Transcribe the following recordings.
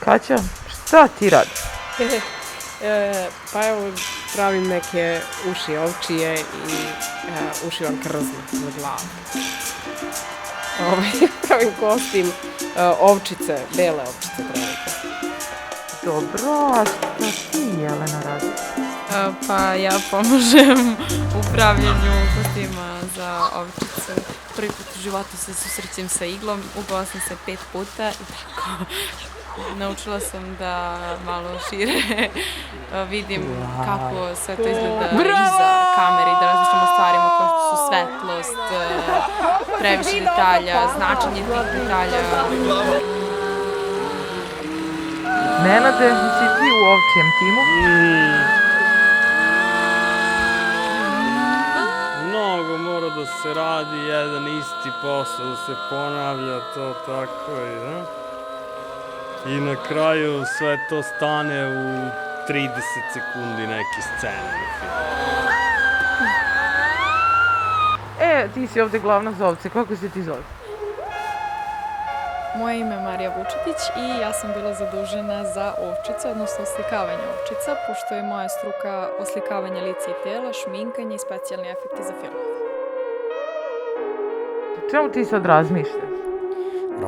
Kaća, šta ti radiš? Pa evo, pravim neke uši ovčije i ušivam krzno za glavu. Pravim kostim ovčice, bele ovčice pravim. Dobro, a šta ti, Jelena, radiš? Pa ja pomažem u pravljenju kostima za ovčice. Prvi put u životu se susrećem sa iglom, ubala sam se 5 puta i tako. Naučila sam da malo šire vidim kako sve to izgleda iza kamere i da razmišljam o stvarima kao što su svetlost, previše detalja, značenje tih detalja. Nenade, si ti u ovčijem timu? Mnogo mora da se radi, jedan isti posao se ponavlja, to tako je, I na kraju sve to stane u 30 sekundi neke scene na filmu. Ti si ovde glavna za ovce, kako se ti zove? Moje ime je Marija Vučetić i ja sam bila zadužena za ovčice, odnosno oslikavanje ovčica, pošto je moja struka oslikavanje lica i tela, šminkanje i specijalni efekti za filmove. Čemu ti sad razmišljaš?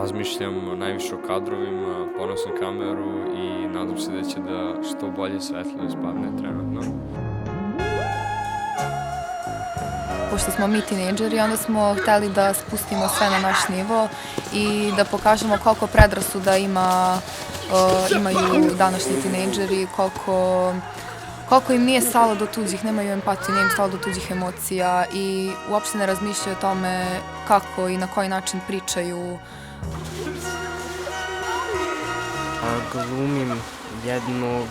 Razmišljam najviše o kadrovima, ponosam kameru i nadam se da će da što bolje svetlo ispadne trenutno. Pošto smo mi tinejdžeri, onda smo hteli da spustimo sve na naš nivo i da pokažemo koliko predrasuda imaju današnji tinejdžeri, koliko im nije stalo do tuđih, nemaju empatiju, nije im stalo do tuđih emocija i uopšte ne razmišljaju o tome kako i na koji način pričaju. Glumim jednog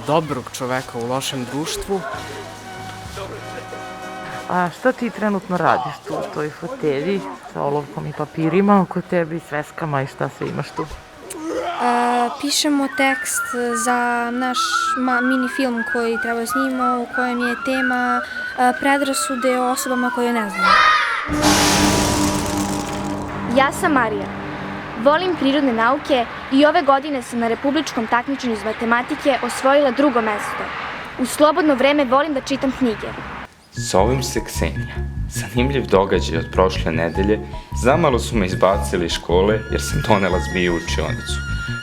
dobrog čoveka u lošem društvu. A šta ti trenutno radiš tu u toj fotelji sa olovkom i papirima oko tebe i sveskama i šta sve imaš tu? Pišemo tekst za naš mini film koji treba snimamo, u kojem je tema predrasude o osobama koje ne znamo. Ja sam Marija. Volim prirodne nauke i ove godine sam na republičkom takmičenju iz matematike osvojila 2. mesto. U slobodno vreme volim da čitam knjige. Zovem se Ksenija. Zanimljiv događaj od prošle nedelje. Zamalo su me izbacili iz škole jer sam donela zmiju u učionicu.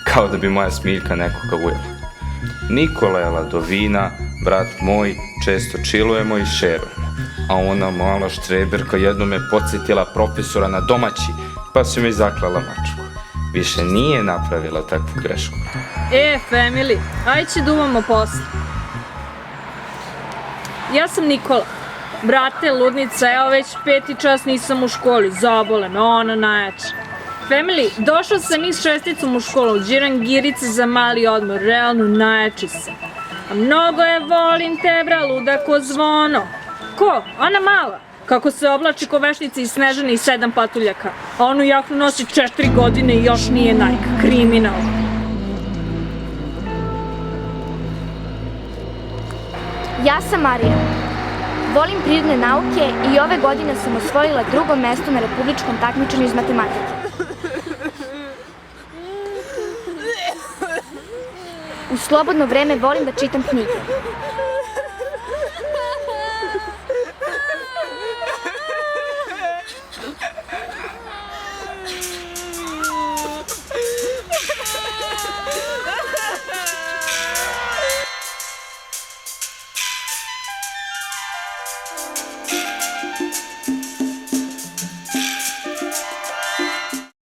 Kao da bi moja Smiljka nekoga ujela. Nikola je ladovina, brat moj, često chillujemo i šerujemo. A ona mala štreberka jednom me podsjetila profesora na domaći, pa su mi zaklala mačku. Više nije napravila takvu grešku. Family, ajde će duvamo posle. Ja sam Nikola. Brate, ludnica, evo već 5. čas nisam u školi, zabole me, ona najjača. Family, došla sam i s 6. u školu, džiram girice za mali odmor, realno najjači sam. A mnogo je volim te, bra, luda ko zvono. Ko? Ona mala. Kako se oblači ko vešnica iz Snežane i 7 patuljaka. A onu jaknu nosi 4 godine i još nije Nike. Kriminal. Ja sam Marija. Volim prirodne nauke i ove godine sam osvojila 2. mesto na republičkom takmičenju iz matematike. U slobodno vreme volim da čitam knjige.